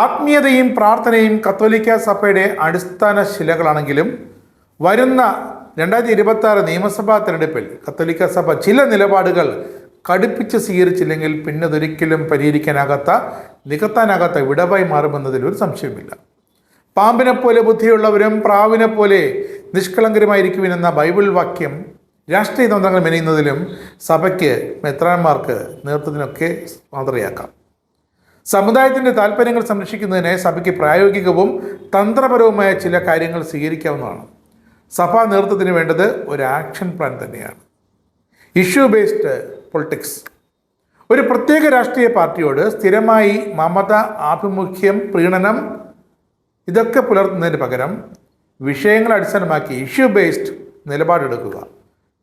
ആത്മീയതയും പ്രാർത്ഥനയും കത്തോലിക്ക സഭയുടെ അടിസ്ഥാന ശിലകളാണെങ്കിലും വരുന്ന 2026 നിയമസഭാ തെരഞ്ഞെടുപ്പിൽ കത്തോലിക്ക സഭ ചില നിലപാടുകൾ കടുപ്പിച്ച് സ്വീകരിച്ചില്ലെങ്കിൽ പിന്നെ അതൊരിക്കലും പരിഹരിക്കാനാകാത്ത നികത്താനാകാത്ത വിടവായി മാറുമെന്നതിൽ ഒരു സംശയമില്ല. പാമ്പിനെ പോലെ ബുദ്ധിയുള്ളവരും പ്രാവിനെ പോലെ നിഷ്കളങ്കരുമായിരിക്കുമെന്ന ബൈബിൾ വാക്യം രാഷ്ട്രീയ തന്ത്രങ്ങൾ മെനയുന്നതിലും സഭയ്ക്ക് മെത്രാന്മാർക്ക് നേതൃത്വത്തിനൊക്കെ മാതൃകയാക്കാം. സമുദായത്തിൻ്റെ താല്പര്യങ്ങൾ സംരക്ഷിക്കുന്നതിന് സഭയ്ക്ക് പ്രായോഗികവും തന്ത്രപരവുമായ ചില കാര്യങ്ങൾ സ്വീകരിക്കാവുന്നതാണ്. സഭാ നേതൃത്വത്തിന് വേണ്ടത് ഒരു ആക്ഷൻ പ്ലാൻ തന്നെയാണ്. Issue based politics. ഒരു പ്രത്യേക രാഷ്ട്രീയ പാർട്ടിയോട് സ്ഥിരമായി മമത, ആഭിമുഖ്യം, പ്രീണനം ഇതൊക്കെ പുലർത്തുന്നതിന് പകരം വിഷയങ്ങൾ അടിസ്ഥാനമാക്കി ഇഷ്യൂ ബേസ്ഡ് നിലപാടെടുക്കുക.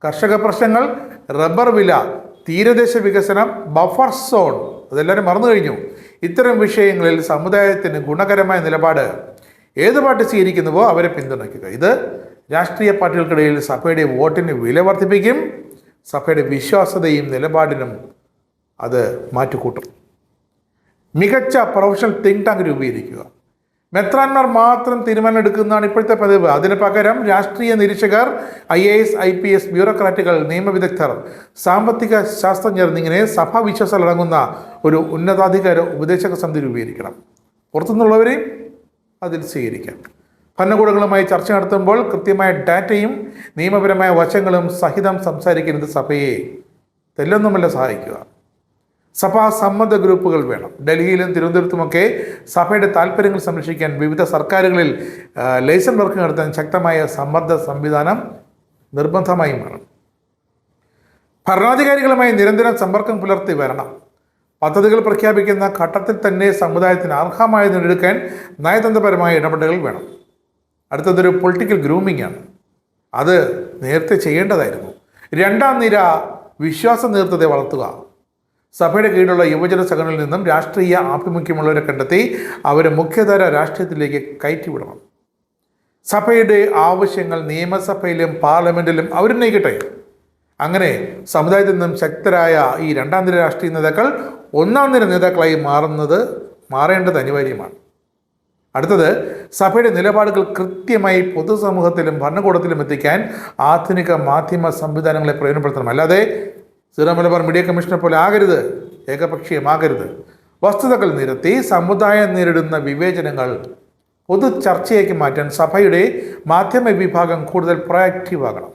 കർഷക പ്രശ്നങ്ങൾ, റബ്ബർ വില, തീരദേശ വികസനം, ബഫർ സോൺ അതെല്ലാവരും മറന്നു കഴിഞ്ഞു. ഇത്തരം വിഷയങ്ങളിൽ സമുദായത്തിന് ഗുണകരമായ നിലപാട് ഏത് പാർട്ടി സ്വീകരിക്കുന്നുവോ അവരെ പിന്തുണയ്ക്കുക. ഇത് രാഷ്ട്രീയ പാർട്ടികൾക്കിടയിൽ സഭയുടെ വോട്ടിന് വില വർദ്ധിപ്പിക്കും. സഭയുടെ വിശ്വാസ്യതയും നിലപാടിനും അത് മാറ്റിക്കൂട്ടും. മികച്ച പ്രൊഫഷണൽ തിങ്ക് ടാങ്ക് രൂപീകരിക്കുക. മെത്രാന്മാർ മാത്രം തീരുമാനം എടുക്കുന്നതാണ് ഇപ്പോഴത്തെ പതിവ്. അതിന് പകരം രാഷ്ട്രീയ നിരീക്ഷകർ, IAS, IPS, ബ്യൂറോക്രാറ്റുകൾ, നിയമവിദഗ്ധർ, സാമ്പത്തിക ശാസ്ത്രജ്ഞർ എന്നിങ്ങനെ സഭാ വിശ്വാസം അടങ്ങുന്ന ഒരു ഉന്നതാധികാര ഉപദേശക സമിതി രൂപീകരിക്കണം. പുറത്തുനിന്നുള്ളവരെയും അതിൽ സ്വീകരിക്കാം. ഭരണകൂടങ്ങളുമായി ചർച്ച നടത്തുമ്പോൾ കൃത്യമായ ഡാറ്റയും നിയമപരമായ വശങ്ങളും സഹിതം സംസാരിക്കുന്നത് സഭയെ തെല്ലൊന്നുമല്ല സഹായിക്കുക. സഭാ സമ്മത ഗ്രൂപ്പുകൾ വേണം. ഡൽഹിയിലും തിരുവനന്തപുരത്തുമൊക്കെ സഭയുടെ താല്പര്യങ്ങൾ സംരക്ഷിക്കാൻ വിവിധ സർക്കാരുകളിൽ ലൈസൻസ് വർക്ക് നടത്താൻ ശക്തമായ സമ്മർദ്ദ സംവിധാനം നിർബന്ധമായും വേണം. ഭരണാധികാരികളുമായി നിരന്തരം സമ്പർക്കം പുലർത്തി വരണം. പദ്ധതികൾ പ്രഖ്യാപിക്കുന്ന ഘട്ടത്തിൽ തന്നെ സമുദായത്തിന് അർഹമായി നേടിയെടുക്കാൻ നയതന്ത്രപരമായ ഇടപെടലുകൾ വേണം. അടുത്തതൊരു പൊളിറ്റിക്കൽ ഗ്രൂമിംഗ് ആണ്. അത് നേരത്തെ ചെയ്യേണ്ടതായിരുന്നു. രണ്ടാം നിര വിശ്വാസ നേതൃത്വത്തെ വളർത്തുക. സഭയുടെ കീഴിലുള്ള യുവജന സംഘടനയിൽ നിന്നും രാഷ്ട്രീയ ആഭിമുഖ്യമുള്ളവരെ കണ്ടെത്തി അവരെ മുഖ്യധാര രാഷ്ട്രീയത്തിലേക്ക് കയറ്റിവിടണം. സഭയുടെ ആവശ്യങ്ങൾ നിയമസഭയിലും പാർലമെൻറ്റിലും അവരുന്നയിക്കട്ടെ. അങ്ങനെ സമുദായത്തിൽ നിന്നും ശക്തരായ ഈ രണ്ടാം നിര രാഷ്ട്രീയ നേതാക്കൾ ഒന്നാം നിര നേതാക്കളായി മാറേണ്ടത് അനിവാര്യമാണ്. അടുത്തത് സഭയുടെ നിലപാടുകൾ കൃത്യമായി പൊതുസമൂഹത്തിലും ഭരണകൂടത്തിലും എത്തിക്കാൻ ആധുനിക മാധ്യമ സംവിധാനങ്ങളെ പ്രയോജനപ്പെടുത്തണം. അല്ലാതെ സിറോ മലബാർ മീഡിയ കമ്മീഷനെ പോലെ ആകരുത്, ഏകപക്ഷീയമാകരുത്. വസ്തുതകൾ നിരത്തി സമുദായം നേരിടുന്ന വിവേചനങ്ങൾ പൊതു ചർച്ചയാക്കി മാറ്റാൻ സഭയുടെ മാധ്യമ വിഭാഗം കൂടുതൽ പ്രൊയാക്റ്റീവ് ആകണം.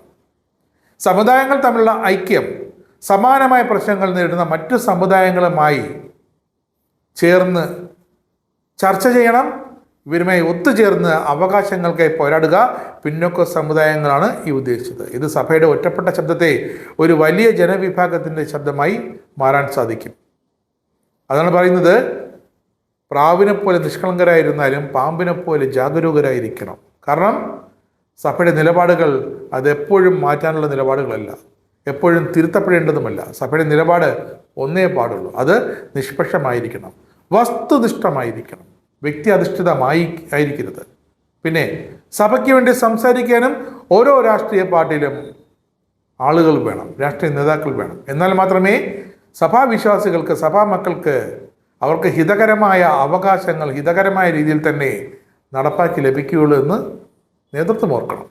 സമുദായങ്ങൾ തമ്മിലുള്ള ഐക്യം സമാനമായ പ്രശ്നങ്ങൾ നേരിടുന്ന മറ്റു സമുദായങ്ങളുമായി ചേർന്ന് ചർച്ച ചെയ്യണം. ഇവരുമായി ഒത്തുചേർന്ന് അവകാശങ്ങൾക്കായി പോരാടുക. പിന്നോക്ക സമുദായങ്ങളാണ് ഈ ഉദ്ദേശിച്ചത്. ഇത് സഭയുടെ ഒറ്റപ്പെട്ട ശബ്ദത്തെ ഒരു വലിയ ജനവിഭാഗത്തിൻ്റെ ശബ്ദമായി മാറാൻ സാധിക്കും. അതാണ് പറയുന്നത്, പ്രാവിനെ പോലെ നിഷ്കളങ്കരായിരുന്നാലും പാമ്പിനെ പോലെ ജാഗരൂകരായിരിക്കണം. കാരണം സഭയുടെ നിലപാടുകൾ അതെപ്പോഴും മാറ്റാനുള്ള നിലപാടുകളല്ല, എപ്പോഴും തിരുത്തപ്പെടേണ്ടതുമല്ല. സഭയുടെ നിലപാട് ഒന്നേ പാടുള്ളൂ. അത് നിഷ്പക്ഷമായിരിക്കണം, വസ്തുനിഷ്ഠമായിരിക്കണം, വ്യക്തി അധിഷ്ഠിതമായിരിക്കരുത്. പിന്നെ സഭയ്ക്ക് വേണ്ടി സംസാരിക്കാനും ഓരോ രാഷ്ട്രീയ പാർട്ടിയിലും ആളുകൾ വേണം, രാഷ്ട്രീയ നേതാക്കൾ വേണം. എന്നാൽ മാത്രമേ സഭാവിശ്വാസികൾക്ക്, സഭാ മക്കൾക്ക് അവർക്ക് ഹിതകരമായ അവകാശങ്ങൾ ഹിതകരമായ രീതിയിൽ തന്നെ നടപ്പാക്കി ലഭിക്കുകയുള്ളൂ എന്ന് നേതൃത്വം ഓർക്കണം.